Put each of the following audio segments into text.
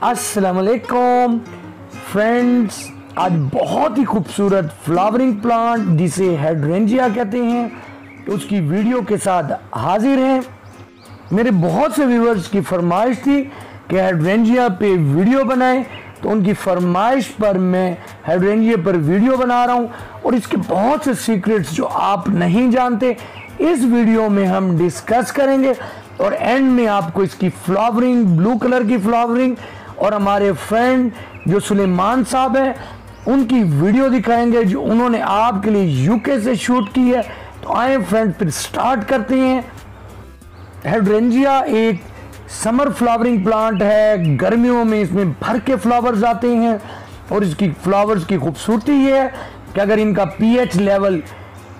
अस्सलामुअलैकुम फ्रेंड्स, आज बहुत ही खूबसूरत फ्लावरिंग प्लांट जिसे हाइड्रेंजिया कहते हैं उसकी वीडियो के साथ हाजिर हैं। मेरे बहुत से व्यूअर्स की फरमाइश थी कि हाइड्रेंजिया पे वीडियो बनाएं, तो उनकी फरमाइश पर मैं हाइड्रेंजिया पर वीडियो बना रहा हूँ और इसके बहुत से सीक्रेट्स जो आप नहीं जानते इस वीडियो में हम डिस्कस करेंगे और एंड में आपको इसकी फ्लावरिंग, ब्लू कलर की फ्लावरिंग और हमारे फ्रेंड जो सुलेमान साहब हैं उनकी वीडियो दिखाएंगे जो उन्होंने आपके लिए यूके से शूट की है। तो आए फ्रेंड फिर स्टार्ट करते हैं। हाइड्रेंजिया एक समर फ्लावरिंग प्लांट है, गर्मियों में इसमें भर के फ्लावर्स आते हैं और इसकी फ्लावर्स की खूबसूरती ये है कि अगर इनका पीएच लेवल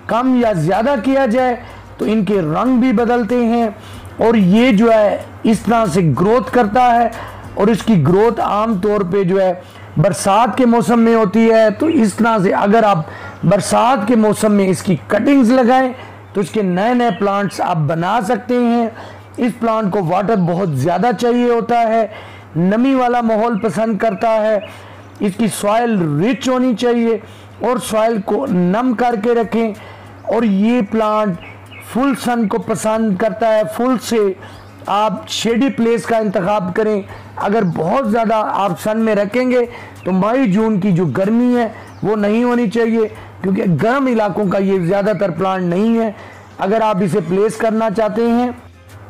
कम या ज़्यादा किया जाए तो इनके रंग भी बदलते हैं और ये जो है इस तरह से ग्रोथ करता है और इसकी ग्रोथ आम तौर पे जो है बरसात के मौसम में होती है। तो इस तरह से अगर आप बरसात के मौसम में इसकी कटिंग्स लगाएं तो इसके नए नए प्लांट्स आप बना सकते हैं। इस प्लांट को वाटर बहुत ज़्यादा चाहिए होता है, नमी वाला माहौल पसंद करता है, इसकी सॉइल रिच होनी चाहिए और सॉइल को नम करके रखें। और ये प्लांट फुल सन को पसंद करता है। फुल से आप शेडी प्लेस का इंतखाब करें। अगर बहुत ज़्यादा आप सन में रखेंगे तो मई जून की जो गर्मी है वो नहीं होनी चाहिए, क्योंकि गर्म इलाकों का ये ज़्यादातर प्लांट नहीं है। अगर आप इसे प्लेस करना चाहते हैं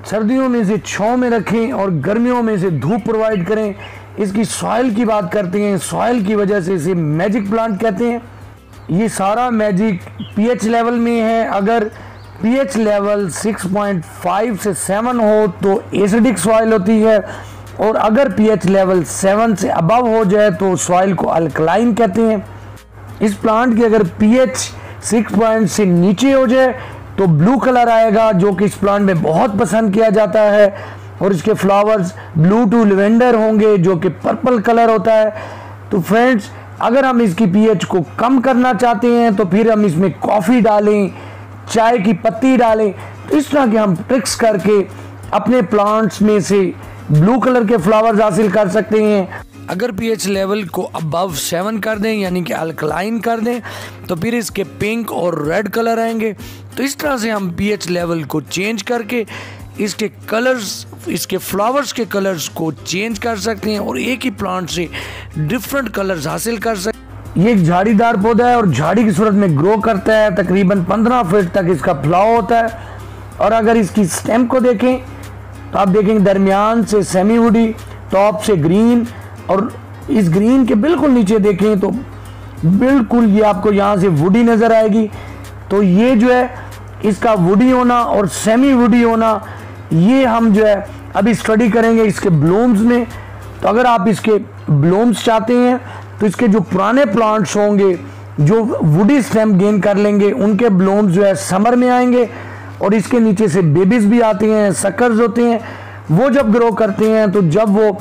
सर्दियों में इसे छांव में रखें और गर्मियों में इसे धूप प्रोवाइड करें। इसकी सॉइल की बात करते हैं, सॉइल की वजह से इसे मैजिक प्लांट कहते हैं। ये सारा मैजिक पीएच लेवल में है। अगर पीएच लेवल 6.5 से 7 हो तो एसिडिक सॉइल होती है और अगर पीएच लेवल 7 से अबव हो जाए तो सॉइल को अल्कलाइन कहते हैं। इस प्लांट की अगर पीएच 6 से नीचे हो जाए तो ब्लू कलर आएगा, जो कि इस प्लांट में बहुत पसंद किया जाता है और इसके फ्लावर्स ब्लू टू लेवेंडर होंगे जो कि पर्पल कलर होता है। तो फ्रेंड्स, अगर हम इसकी पीएच को कम करना चाहते हैं तो फिर हम इसमें कॉफ़ी डालें, चाय की पत्ती डालें। तो इस तरह के हम ट्रिक्स करके अपने प्लांट्स में से ब्लू कलर के फ्लावर्स हासिल कर सकते हैं। अगर पीएच लेवल को अबव 7 कर दें यानी कि अल्कलाइन कर दें तो फिर इसके पिंक और रेड कलर आएंगे। तो इस तरह से हम पीएच लेवल को चेंज करके इसके कलर्स, इसके फ्लावर्स के कलर्स को चेंज कर सकते हैं और एक ही प्लांट से डिफरेंट कलर्स हासिल कर सकते हैं। ये एक झाड़ीदार पौधा है और झाड़ी की सूरत में ग्रो करता है। तकरीबन 15 फीट तक इसका फैलाव होता है और अगर इसकी स्टेम को देखें तो आप देखेंगे दरमियान से सेमी वुडी, टॉप से ग्रीन और इस ग्रीन के बिल्कुल नीचे देखें तो बिल्कुल ये आपको यहाँ से वुडी नज़र आएगी। तो ये जो है इसका वुडी होना और सेमी वुडी होना ये हम जो है अभी स्टडी करेंगे इसके ब्लूम्स में। तो अगर आप इसके ब्लूम्स चाहते हैं तो इसके जो पुराने प्लांट्स होंगे जो वुडी स्टेम गेन कर लेंगे उनके ब्लूम्स जो है समर में आएंगे और इसके नीचे से बेबीज भी आते हैं, सकर्स होते हैं। वो जब ग्रो करते हैं तो जब वो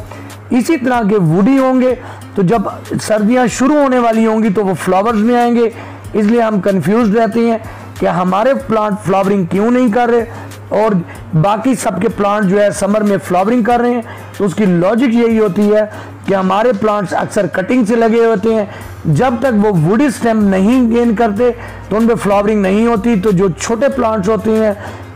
इसी तरह के वुडी होंगे तो जब सर्दियां शुरू होने वाली होंगी तो वो फ्लावर्स में आएंगे। इसलिए हम कंफ्यूज रहते हैं कि हमारे प्लांट फ्लावरिंग क्यों नहीं कर रहे और बाकी सबके प्लांट जो है समर में फ्लावरिंग कर रहे हैं। तो उसकी लॉजिक यही होती है कि हमारे प्लांट्स अक्सर कटिंग से लगे होते हैं। जब तक वो वुडी स्टेम नहीं गेन करते तो उन पर फ्लावरिंग नहीं होती। तो जो छोटे प्लांट्स होते हैं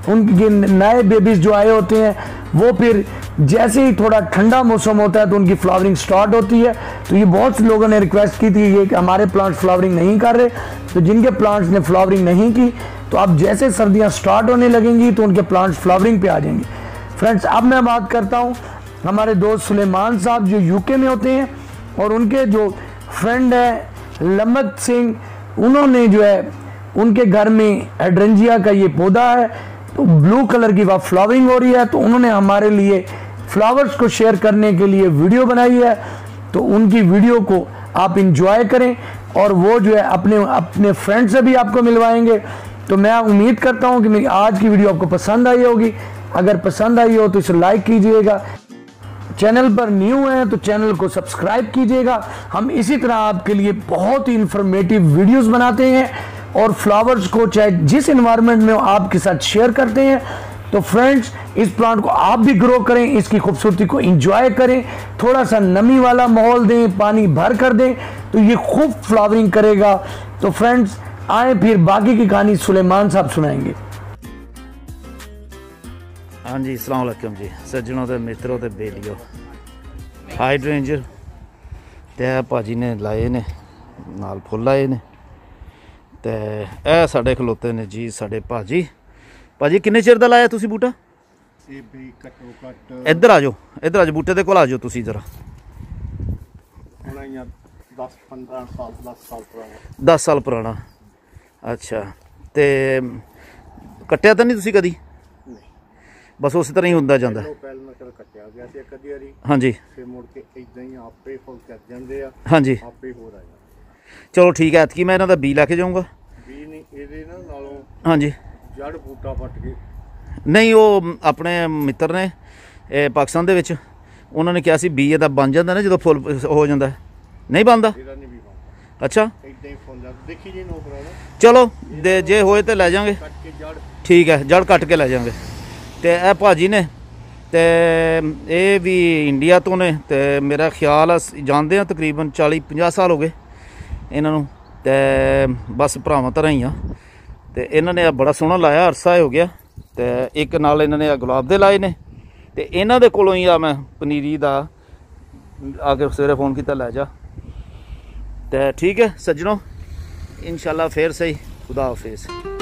उनके नए बेबीज जो आए होते हैं वो फिर जैसे ही थोड़ा ठंडा मौसम होता है तो उनकी फ्लावरिंग स्टार्ट होती है। तो ये बहुत से लोगों ने रिक्वेस्ट की थी कि हमारे प्लांट्स फ्लावरिंग नहीं कर रहे। तो जिनके प्लांट्स ने फ्लावरिंग नहीं की तो अब जैसे सर्दियां स्टार्ट होने लगेंगी तो उनके प्लांट्स फ्लावरिंग पे आ जाएंगे। फ्रेंड्स, अब मैं बात करता हूँ हमारे दोस्त सुलेमान साहब जो यूके में होते हैं और उनके जो फ्रेंड है लम्बत सिंह, उन्होंने जो है उनके घर में हाइड्रेंजिया का ये पौधा है तो ब्लू कलर की वह फ्लावरिंग हो रही है। तो उन्होंने हमारे लिए फ्लावर्स को शेयर करने के लिए वीडियो बनाई है। तो उनकी वीडियो को आप इंजॉय करें और वो जो है अपने फ्रेंड से भी आपको मिलवाएंगे। तो मैं उम्मीद करता हूँ कि मेरी आज की वीडियो आपको पसंद आई होगी। अगर पसंद आई हो तो इसे लाइक कीजिएगा, चैनल पर न्यू है तो चैनल को सब्सक्राइब कीजिएगा। हम इसी तरह आपके लिए बहुत ही इंफॉर्मेटिव वीडियोस बनाते हैं और फ्लावर्स को चाहे जिस एनवायरनमेंट में आपके साथ शेयर करते हैं। तो फ्रेंड्स, इस प्लांट को आप भी ग्रो करें, इसकी खूबसूरती को एंजॉय करें, थोड़ा सा नमी वाला माहौल दें, पानी भर कर दें तो ये खूब फ्लावरिंग करेगा। तो फ्रेंड्स आए फिर बाकी की कहानी सुलेमान साहब सुनाएंगे। हाँ जी, अस्सलाम वालेकुम जी सज्जनों ते मित्रों ते बेलियो। हाइड्रेंजर ते भाजी ने लाए ने नाल फुल आए ने ते ए साडे खलोते ने जी साडे भाजी। भाजी किन्ने चिर दा लाया तुसी बूटा? इधर आ जाओ, इधर आ जाओ, बूटे दे कोल आ जाओ तुसी जरा। 10 साल पुराना। अच्छा, ते कट्टिया तो नहीं तुसी कदी? बस उस तरह ही होंदा जांदा। हाँ जी, हाँ जी, चलो ठीक है। ऐतकी मैं इन्हां दा बी लैके जाऊँगा। हाँ जी, जड़ बूटा फट के नहीं, वो अपने मित्र ने पाकिस्तान दे विच उन्होंने कहा सी बी एदा बन जाता ना जो फुल हो जाता है, नहीं बनता। अच्छा चलो दे जे होए तो लै जाएंगे। ठीक है, जड़ कट के लै जाएंगे। तो यह भाजी ने तो ये भी इंडिया तो ने तो मेरा ख्याल जानते हैं तकरीबन 40-50 साल हो गए इन्हों। तो बस भरावां तरह ही हाँ। तो इन्होंने बड़ा सोहना लाया, अरसा हो गया। तो एक नाल इन्होंने गुलाब दे लाए ने। तो इन्हों के कोलों ही मैं पनीरी का आके सवेरे फोन किया लै जा। तो ठीक है सज्जनों, इंशाल्लाह फिर सही। खुदा हाफिज़।